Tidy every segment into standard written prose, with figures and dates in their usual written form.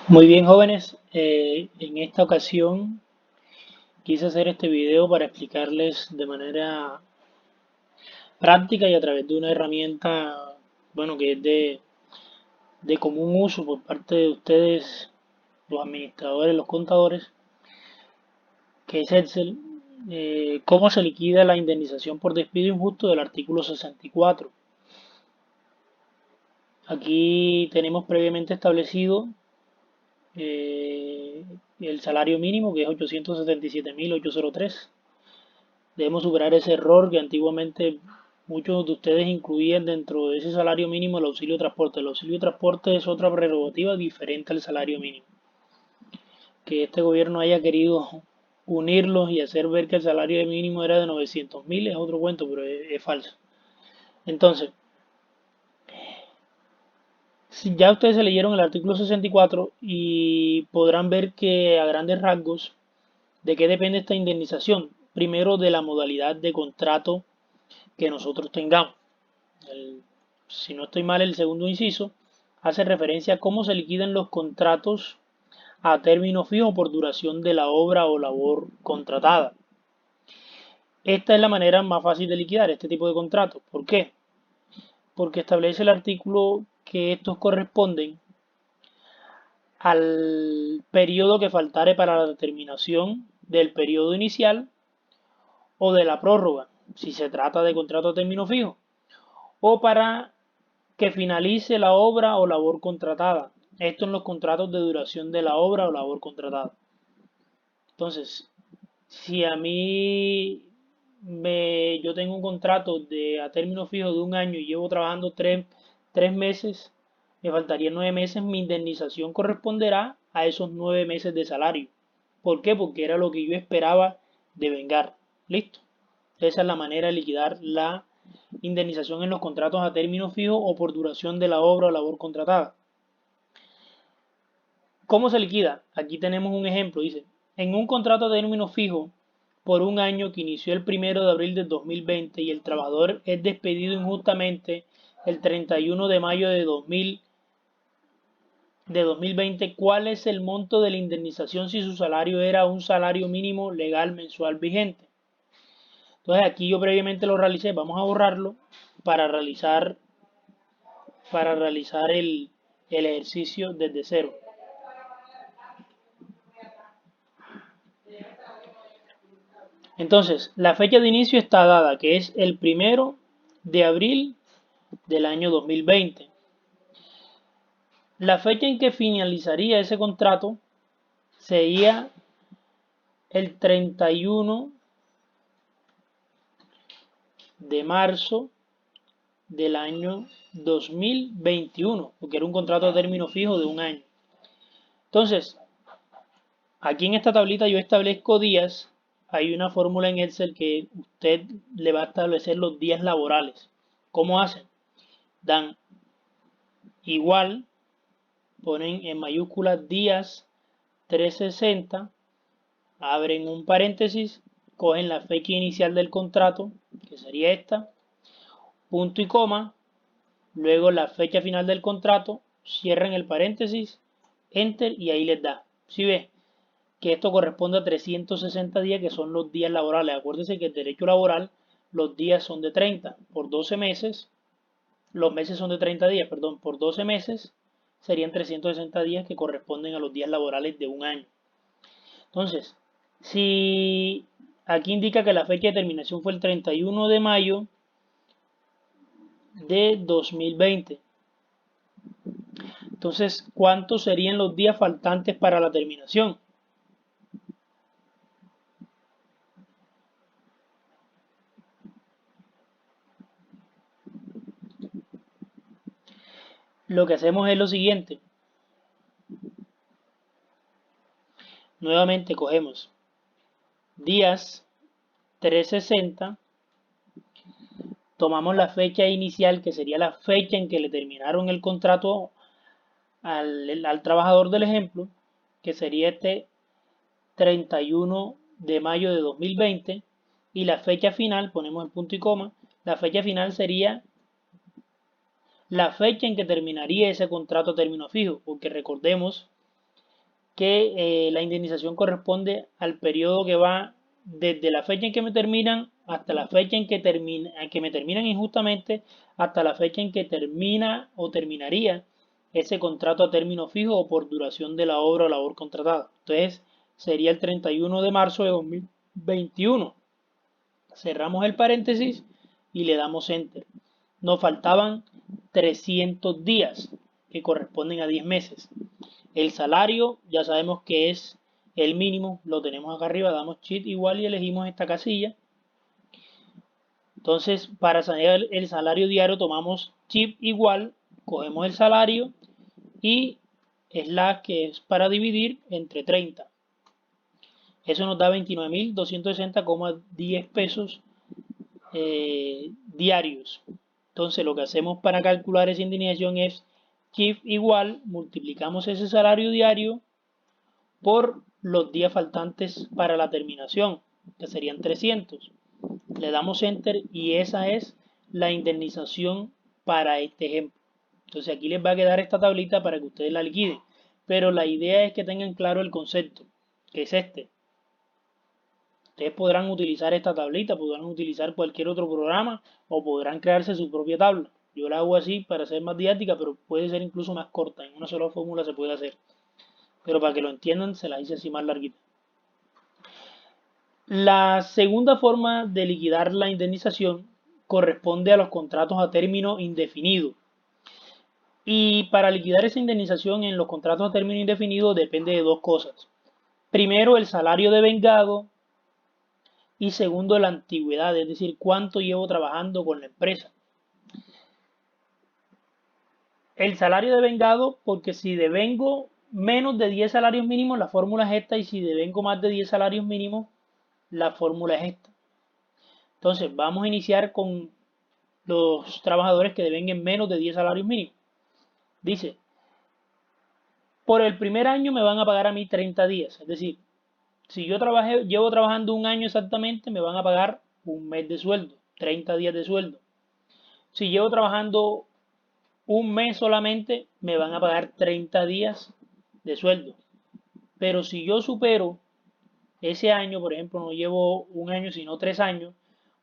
Muy bien, jóvenes. En esta ocasión quise hacer este video para explicarles de manera práctica y a través de una herramienta, bueno, que es de común uso por parte de ustedes, los administradores, los contadores, que es Excel, cómo se liquida la indemnización por despido injusto del artículo 64. Aquí tenemos previamente establecido eh, el salario mínimo, que es 877.803. Debemos superar ese error que antiguamente muchos de ustedes incluían dentro de ese salario mínimo el auxilio de transporte. El auxilio de transporte es otra prerrogativa diferente al salario mínimo. Que este gobierno haya querido unirlos y hacer ver que el salario mínimo era de 900.000 es otro cuento, pero es falso. Entonces, si ya ustedes se leyeron el artículo 64 y podrán ver que a grandes rasgos, ¿de qué depende esta indemnización? Primero, de la modalidad de contrato que nosotros tengamos. El, si no estoy mal, el segundo inciso hace referencia a cómo se liquidan los contratos a término fijo por duración de la obra o labor contratada. Esta es la manera más fácil de liquidar este tipo de contratos. ¿Por qué? Porque establece el artículo que estos corresponden al periodo que faltare para la determinación del periodo inicial o de la prórroga, si se trata de contrato a término fijo, o para que finalice la obra o labor contratada. Esto en los contratos de duración de la obra o labor contratada. Entonces, si a mí yo tengo un contrato a término fijo de un año y llevo trabajando tres meses, me faltarían 9 meses, mi indemnización corresponderá a esos 9 meses de salario. ¿Por qué? Porque era lo que yo esperaba de vengar. Listo. Esa es la manera de liquidar la indemnización en los contratos a término fijo o por duración de la obra o labor contratada. ¿Cómo se liquida? Aquí tenemos un ejemplo, dice, en un contrato a término fijo por un año que inició el 1 de abril de 2020 y el trabajador es despedido injustamente el 31 de mayo de 2020, ¿cuál es el monto de la indemnización si su salario era un salario mínimo legal mensual vigente? Entonces aquí yo previamente lo realicé, vamos a borrarlo para realizar, el ejercicio desde cero. Entonces, la fecha de inicio está dada, que es el 1 de abril del año 2020. La fecha en que finalizaría ese contrato sería el 31 de marzo del año 2021, porque era un contrato a término fijo de un año. Entonces, aquí en esta tablita yo establezco días. Hay una fórmula en Excel que usted le va a establecer los días laborales. ¿Cómo hacen? Dan igual, ponen en mayúsculas días 360, abren un paréntesis, cogen la fecha inicial del contrato, que sería esta, punto y coma, luego la fecha final del contrato, cierran el paréntesis, enter y ahí les da. Si ves que esto corresponde a 360 días, que son los días laborales. Acuérdense que el derecho laboral, los días son de 30 por 12 meses, los meses son de 30 días, perdón, por 12 meses serían 360 días que corresponden a los días laborales de un año. Entonces, si aquí indica que la fecha de terminación fue el 31 de mayo de 2020, entonces, ¿cuántos serían los días faltantes para la terminación? Lo que hacemos es lo siguiente. Nuevamente cogemos días 360, tomamos la fecha inicial, que sería la fecha en que le terminaron el contrato al trabajador del ejemplo, que sería este 31 de mayo de 2020, y la fecha final, ponemos el punto y coma, la fecha final sería la fecha en que terminaría ese contrato a término fijo, porque recordemos que la indemnización corresponde al periodo que va desde la fecha en que me terminan hasta la fecha en que me terminan injustamente, hasta la fecha en que termina o terminaría ese contrato a término fijo o por duración de la obra o labor contratada. Entonces sería el 31 de marzo de 2021. Cerramos el paréntesis y le damos enter. Nos faltaban 300 días que corresponden a 10 meses. El salario ya sabemos que es el mínimo, lo tenemos acá arriba, damos shift igual y elegimos esta casilla. Entonces, para saber el salario diario tomamos shift igual, cogemos el salario y slash que es para dividir entre 30. Eso nos da 29.260,10 pesos diarios. Entonces, lo que hacemos para calcular esa indemnización es shift igual, multiplicamos ese salario diario por los días faltantes para la terminación, que serían 300. Le damos enter y esa es la indemnización para este ejemplo. Entonces aquí les va a quedar esta tablita para que ustedes la liquiden. Pero la idea es que tengan claro el concepto, que es este. Ustedes podrán utilizar esta tablita, podrán utilizar cualquier otro programa o podrán crearse su propia tabla. Yo la hago así para ser más didáctica, pero puede ser incluso más corta. En una sola fórmula se puede hacer. Pero para que lo entiendan, se la hice así más larguita. La segunda forma de liquidar la indemnización corresponde a los contratos a término indefinido. Y para liquidar esa indemnización en los contratos a término indefinido depende de dos cosas. Primero, el salario de vengado y segundo, la antigüedad, es decir, cuánto llevo trabajando con la empresa. El salario de vengado, porque si devengo menos de 10 salarios mínimos, la fórmula es esta, y si devengo más de 10 salarios mínimos, la fórmula es esta. Entonces, vamos a iniciar con los trabajadores que devenguen menos de 10 salarios mínimos. Dice, por el primer año me van a pagar a mí 30 días, es decir, si yo llevo trabajando un año exactamente, me van a pagar un mes de sueldo, 30 días de sueldo. Si llevo trabajando un mes solamente, me van a pagar 30 días de sueldo. Pero si yo supero ese año, por ejemplo, no llevo un año, sino 3 años,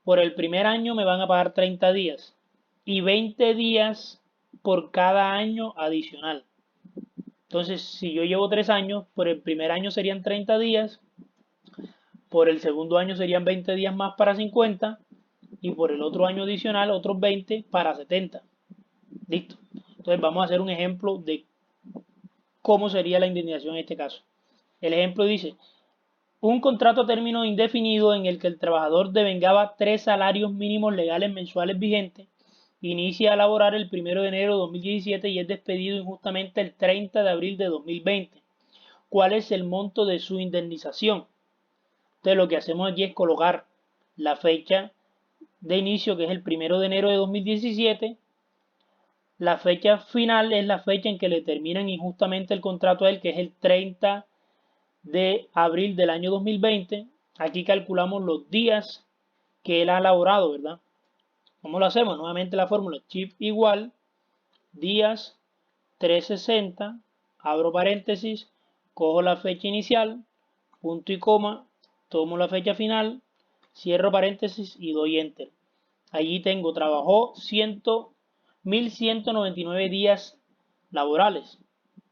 por el primer año me van a pagar 30 días y 20 días por cada año adicional. Entonces, si yo llevo 3 años, por el primer año serían 30 días, por el segundo año serían 20 días más para 50 y por el otro año adicional otros 20 para 70. Listo. Entonces vamos a hacer un ejemplo de cómo sería la indemnización en este caso. El ejemplo dice, un contrato a término indefinido en el que el trabajador devengaba 3 salarios mínimos legales mensuales vigentes, inicia a laborar el 1 de enero de 2017 y es despedido injustamente el 30 de abril de 2020. ¿Cuál es el monto de su indemnización? Entonces lo que hacemos aquí es colocar la fecha de inicio, que es el 1 de enero de 2017. La fecha final es la fecha en que le terminan injustamente el contrato a él, que es el 30 de abril del año 2020. Aquí calculamos los días que él ha laborado, ¿verdad? ¿Cómo lo hacemos? Nuevamente la fórmula shift igual días 360, abro paréntesis, cojo la fecha inicial, punto y coma, tomo la fecha final, cierro paréntesis y doy enter. Allí tengo, trabajó 1.199 días laborales.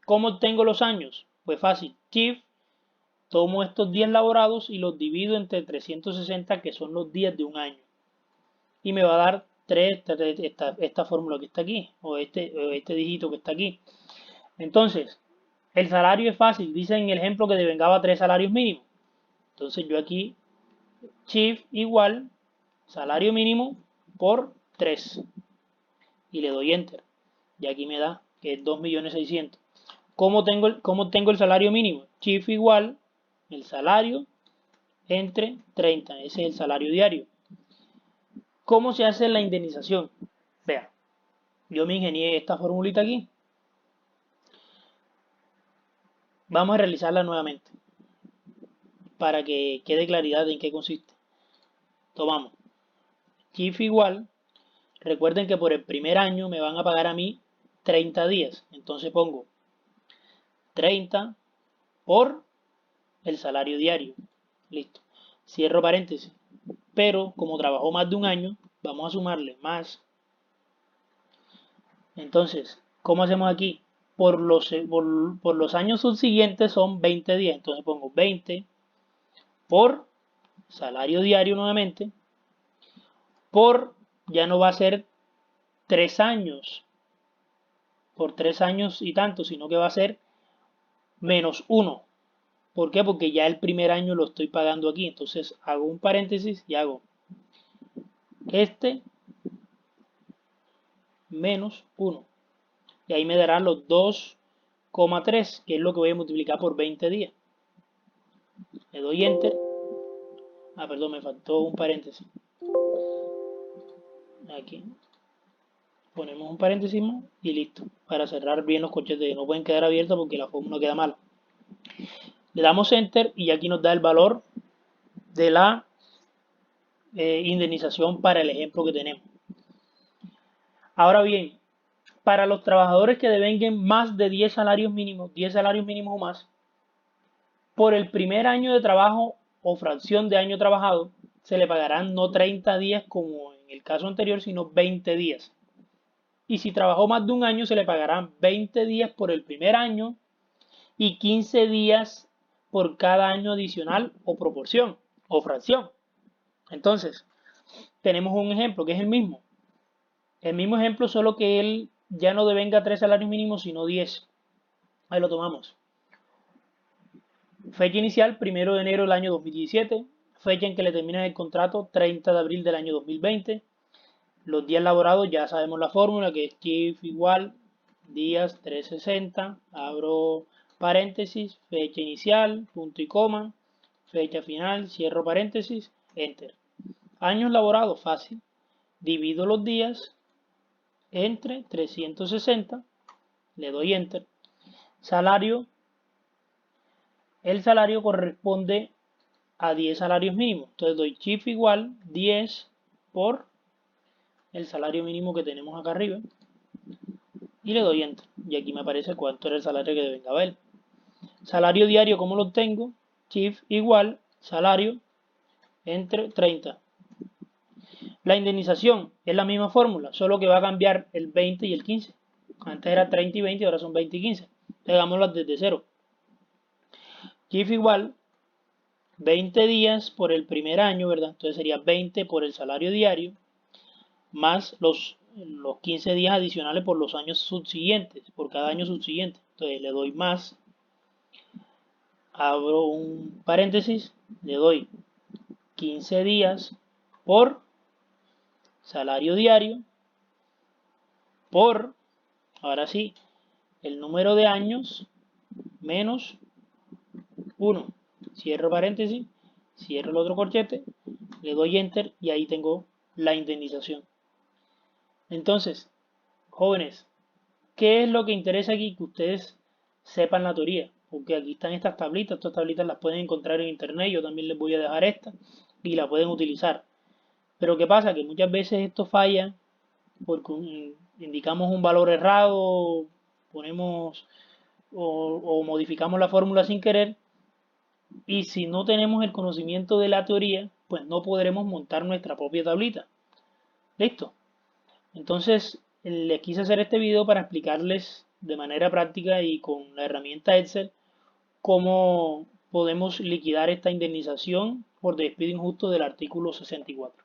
¿Cómo obtengo los años? Pues fácil, shift, tomo estos días laborados y los divido entre 360, que son los días de un año. Y me va a dar esta fórmula que está aquí, o este dígito que está aquí. Entonces, el salario es fácil, dice en el ejemplo que devengaba 3 salarios mínimos. Entonces yo aquí, shift igual, salario mínimo por 3. Y le doy enter. Y aquí me da que es 2.600.000. ¿Cómo tengo el salario mínimo? Shift igual, el salario entre 30. Ese es el salario diario. ¿Cómo se hace la indemnización? Vean, yo me ingenié esta formulita aquí. Vamos a realizarla nuevamente para que quede claridad en qué consiste. Tomamos shift igual. Recuerden que por el primer año me van a pagar a mí 30 días. Entonces pongo 30 por el salario diario. Listo. Cierro paréntesis. Pero como trabajó más de un año, vamos a sumarle más. Entonces, ¿cómo hacemos aquí? Por los años subsiguientes son 20 días. Entonces pongo 20 por salario diario nuevamente. Por, ya no va a ser 3 años. Por 3 años y tanto, sino que va a ser menos 1. ¿Por qué? Porque ya el primer año lo estoy pagando aquí. Entonces hago un paréntesis y hago este menos 1. Y ahí me darán los 2,3, que es lo que voy a multiplicar por 20 días. Le doy enter. Ah, perdón, me faltó un paréntesis. Aquí. Ponemos un paréntesis más y listo. Para cerrar bien los corchetes. No pueden quedar abiertos porque la fórmula queda mala. Le damos enter y aquí nos da el valor de la indemnización para el ejemplo que tenemos. Ahora bien, para los trabajadores que devenguen más de 10 salarios mínimos o más, por el primer año de trabajo o fracción de año trabajado, se le pagarán no 30 días como en el caso anterior, sino 20 días. Y si trabajó más de un año, se le pagarán 20 días por el primer año y 15 días por cada año adicional o proporción o fracción. Entonces, tenemos un ejemplo que es el mismo. El mismo ejemplo, solo que él ya no devenga 3 salarios mínimos, sino 10. Ahí lo tomamos. Fecha inicial, 1 de enero del año 2017. Fecha en que le termina el contrato, 30 de abril del año 2020. Los días laborados, ya sabemos la fórmula, que es shift igual días 360. Abro paréntesis, fecha inicial, punto y coma, fecha final, cierro paréntesis, enter. Años laborados, fácil. Divido los días entre 360, le doy enter. Salario, el salario corresponde a 10 salarios mínimos. Entonces doy shift igual 10 por el salario mínimo que tenemos acá arriba y le doy enter. Y aquí me aparece cuánto era el salario que devengaba él. Salario diario, ¿cómo lo tengo? Shift igual salario entre 30. La indemnización es la misma fórmula, solo que va a cambiar el 20 y el 15. Antes era 30 y 20 y ahora son 20 y 15. Hagámoslas desde cero. Shift igual 20 días por el primer año, ¿verdad? Entonces sería 20 por el salario diario más los 15 días adicionales por los años subsiguientes, por cada año subsiguiente. Entonces le doy más, abro un paréntesis, le doy 15 días por salario diario por, ahora sí, el número de años menos 1. Cierro paréntesis, cierro el otro corchete, le doy enter y ahí tengo la indemnización. Entonces, jóvenes, ¿qué es lo que interesa aquí? Que ustedes sepan la teoría, porque aquí están estas tablitas las pueden encontrar en internet, yo también les voy a dejar esta y la pueden utilizar. Pero ¿qué pasa? Que muchas veces esto falla porque indicamos un valor errado, ponemos o modificamos la fórmula sin querer, y si no tenemos el conocimiento de la teoría, pues no podremos montar nuestra propia tablita. ¿Listo? Entonces, les quise hacer este video para explicarles de manera práctica y con la herramienta Excel cómo podemos liquidar esta indemnización por despido injusto del artículo 64.